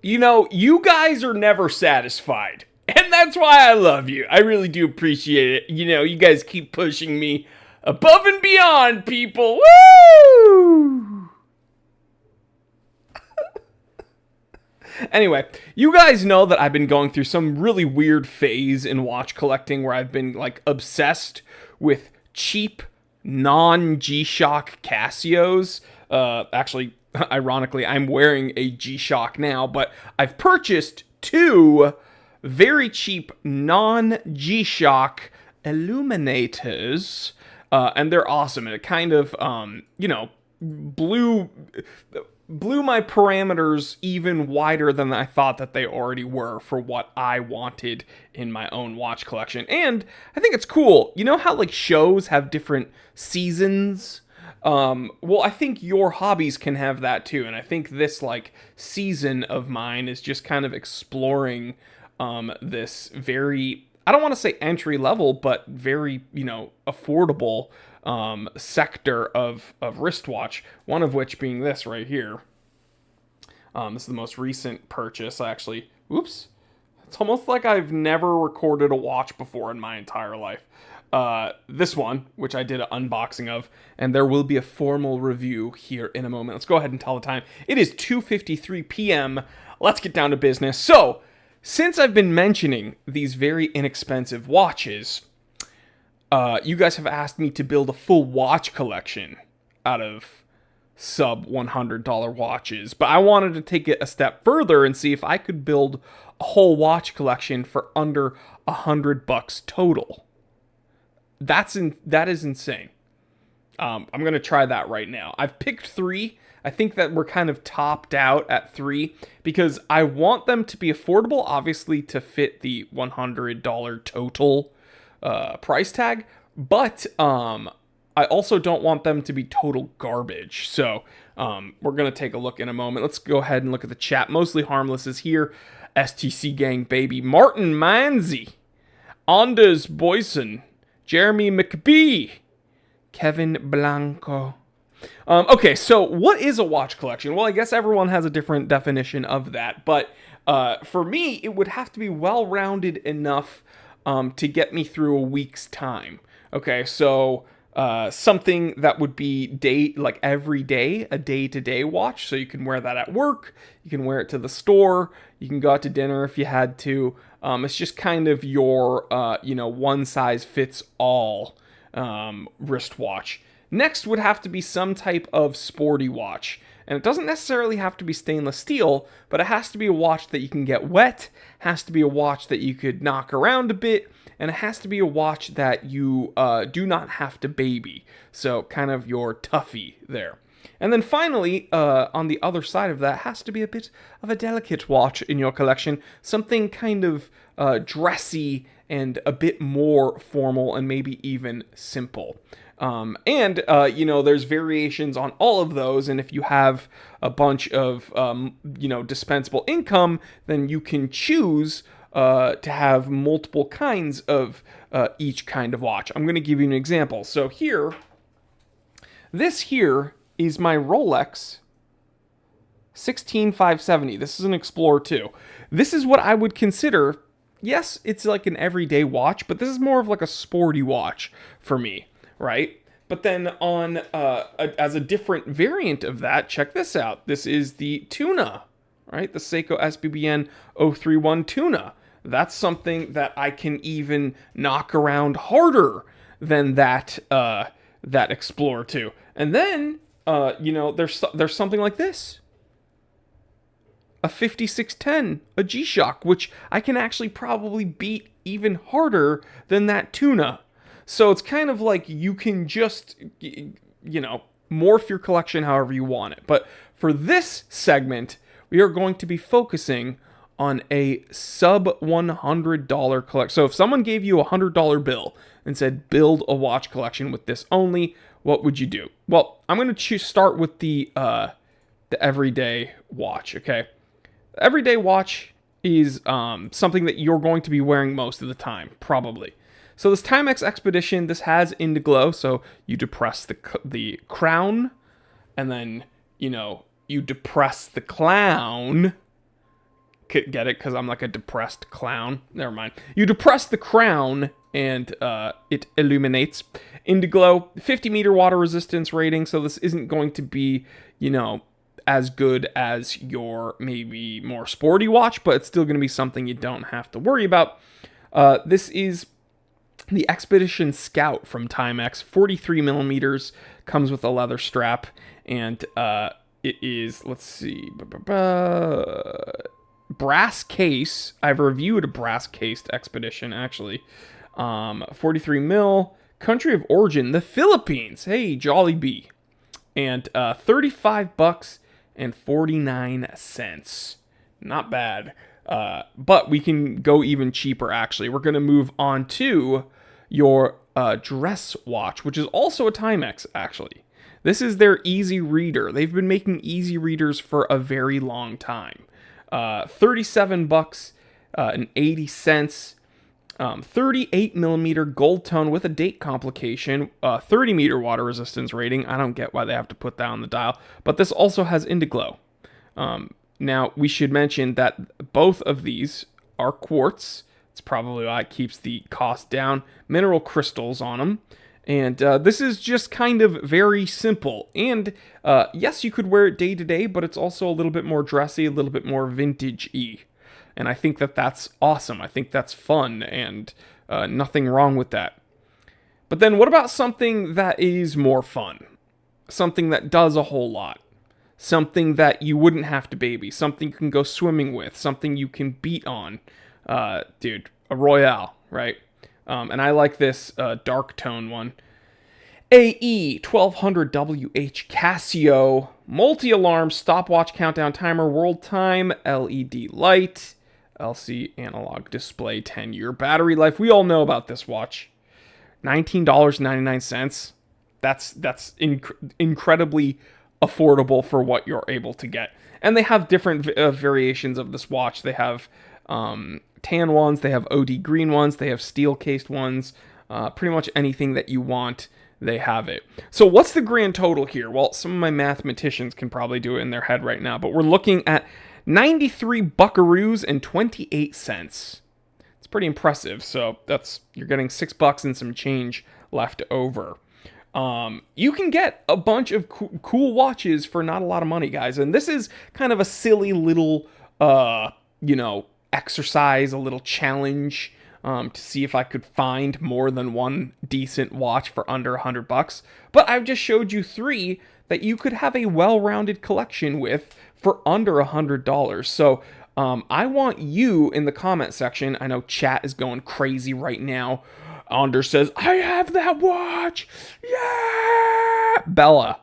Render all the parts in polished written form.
You know, you guys are never satisfied. And that's why I love you. I really do appreciate it. You know, you guys keep pushing me above and beyond, people. Woo! Anyway, you guys know that I've been going through some really weird phase in watch collecting where I've been like obsessed with cheap non-G-Shock Casios. Actually, ironically, I'm wearing a G-Shock now, but I've purchased two very cheap non-G-Shock illuminators, and they're awesome. And it kind of, blew my parameters even wider than I thought that they already were for what I wanted in my own watch collection. And I think it's cool. You know how like shows have different seasons? Well, I think your hobbies can have that too. And I think this like season of mine is just kind of exploring this very, I don't want to say entry level, but very, affordable sector of wristwatch, one of which being this right here. This is the most recent purchase. It's almost like I've never recorded a watch before in my entire life. This one, which I did an unboxing of, and there will be a formal review here in a moment. Let's go ahead and tell the time. It is 2:53 p.m. Let's get down to business. So, since I've been mentioning these very inexpensive watches, you guys have asked me to build a full watch collection out of sub $100 watches, but I wanted to take it a step further and see if I could build a whole watch collection for under $100 total. That is insane. I'm gonna try that right now. I've picked three. I think that we're kind of topped out at three because I want them to be affordable, obviously, to fit the $100 total price tag, but I also don't want them to be total garbage. So we're going to take a look in a moment. Let's go ahead and look at the chat. Mostly Harmless is here. STC Gang Baby. Martin Manzi. Anders Boyson. Jeremy McBee. Kevin Blanco. Okay, so what is a watch collection? Well, I guess everyone has a different definition of that. But for me, it would have to be well-rounded enough to get me through a week's time. Okay, so something that would be every day, a day-to-day watch. So you can wear that at work, you can wear it to the store, you can go out to dinner if you had to. It's just kind of your, one-size-fits-all wristwatch. Next would have to be some type of sporty watch. And it doesn't necessarily have to be stainless steel, but it has to be a watch that you can get wet, has to be a watch that you could knock around a bit, and it has to be a watch that you do not have to baby. So kind of your toughie there. And then finally, on the other side of that, has to be a bit of a delicate watch in your collection. Something kind of dressy and a bit more formal and maybe even simple. There's variations on all of those. And if you have a bunch of, dispensable income, then you can choose to have multiple kinds of each kind of watch. I'm going to give you an example. So this here is my Rolex 16570. This is an Explorer 2. This is what I would consider, yes, it's like an everyday watch, but this is more of like a sporty watch for me, right? But then on as a different variant of that, check this out. This is the Tuna, right? The Seiko SBBN 031 Tuna. That's something that I can even knock around harder than that Explorer 2. And then there's something like this. A 5610, a G-Shock, which I can actually probably beat even harder than that Tuna. So it's kind of like you can just, morph your collection however you want it. But for this segment, we are going to be focusing on a sub $100 collection. So if someone gave you a $100 bill and said, build a watch collection with this only, what would you do? Well, I'm going to start with the everyday watch, okay? The everyday watch is something that you're going to be wearing most of the time, probably. So this Timex Expedition, this has Indiglow, so you depress the crown, and then, you depress the clown, get it because I'm like a depressed clown. Never mind. You depress the crown and it illuminates. Indiglow, 50-meter water resistance rating, so this isn't going to be, as good as your maybe more sporty watch, but it's still going to be something you don't have to worry about. This is the Expedition Scout from Timex, 43 millimeters, comes with a leather strap, and it is, let's see, brass case. I've reviewed a brass cased Expedition, actually. 43 mil, country of origin, the Philippines. Hey, Jollibee. And $35.49. Not bad. But we can go even cheaper, actually. We're going to move on to your dress watch, which is also a Timex, actually. This is their Easy Reader. They've been making Easy Readers for a very long time. $37.80. 38 millimeter gold tone with a date complication, 30 meter water resistance rating. I don't get why they have to put that on the dial, but this also has Indiglow. Now, we should mention that both of these are quartz. It's probably why it keeps the cost down. Mineral crystals on them. And this is just kind of very simple. And yes, you could wear it day to day, but it's also a little bit more dressy, a little bit more vintage-y. And I think that that's awesome. I think that's fun, and nothing wrong with that. But then what about something that is more fun? Something that does a whole lot. Something that you wouldn't have to baby. Something you can go swimming with. Something you can beat on. Dude, a Royale, right? And I like this dark tone one. AE 1200WH Casio. Multi-alarm stopwatch countdown timer. World time. LED light. LC analog display, 10-year battery life. We all know about this watch. $19.99. That's incredibly affordable for what you're able to get. And they have different variations of this watch. They have tan ones, they have OD green ones, they have steel cased ones. Pretty much anything that you want, they have it. So what's the grand total here? Well, some of my mathematicians can probably do it in their head right now, but we're looking at 93 buckaroos and 28 cents. It's pretty impressive. So you're getting $6 and some change left over. You can get a bunch of cool watches for not a lot of money, guys. And this is kind of a silly little, exercise, a little challenge to see if I could find more than one decent watch for under $100. But I've just showed you 3 that you could have a well-rounded collection with for under $100. So I want you in the comment section. I know chat is going crazy right now. Anders says, I have that watch. Yeah. Bala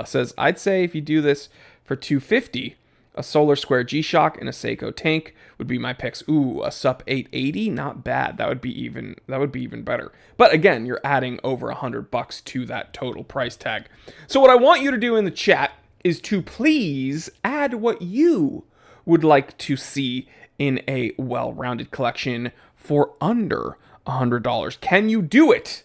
says, I'd say if you do this for $250, a Solar Square G-Shock and a Seiko tank would be my picks. Ooh, a SUP 880, not bad. That would be even better. But again, you're adding over $100 to that total price tag. So what I want you to do in the chat is to please add what you would like to see in a well-rounded collection for under $100. Can you do it?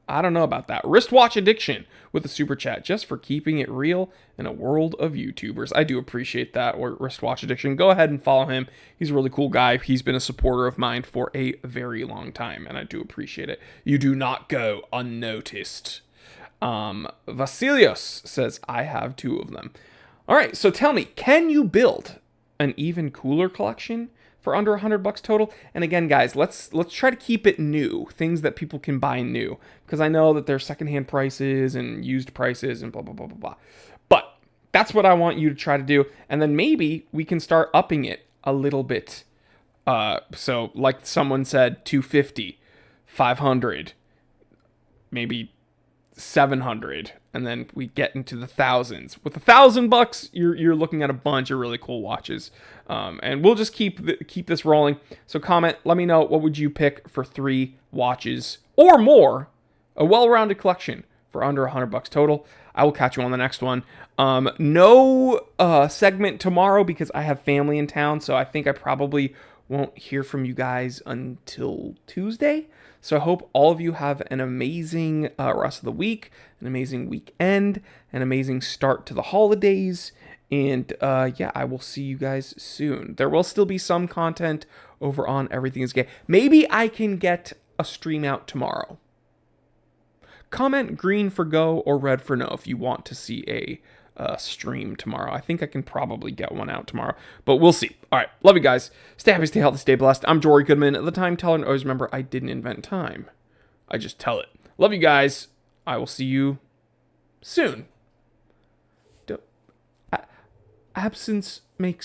I don't know about that. Wristwatch Addiction with a super chat just for keeping it real in a world of YouTubers. I do appreciate that. Or Wristwatch Addiction. Go ahead and follow him. He's a really cool guy. He's been a supporter of mine for a very long time, and I do appreciate it. You do not go unnoticed. Vasilios says, I have 2 of them. All right, so tell me, can you build an even cooler collection for under $100 total? And again, guys, let's try to keep it new, things that people can buy new, because I know that there's secondhand prices and used prices and blah, blah, blah, blah, blah. But that's what I want you to try to do, and then maybe we can start upping it a little bit. So like someone said, 250, 500, maybe 700, and then we get into the thousands. With $1,000, you're looking at a bunch of really cool watches, and we'll just keep this rolling. So comment, let me know, what would you pick for 3 watches or more, a well-rounded collection for under $100 total. I will catch you on the next one. No segment tomorrow because I have family in town, so I think I probably won't hear from you guys until Tuesday. So I hope all of you have an amazing rest of the week, an amazing weekend, an amazing start to the holidays, And yeah, I will see you guys soon. There will still be some content over on Everything is Gay. Maybe I can get a stream out tomorrow. Comment green for go or red for no if you want to see a stream tomorrow. I think I can probably get one out tomorrow, but we'll see. All right, love you guys. Stay happy, stay healthy, stay blessed. I'm Jory Goodman, the time teller, and always remember, I didn't invent time. I just tell it. Love you guys. I will see you soon. Absence makes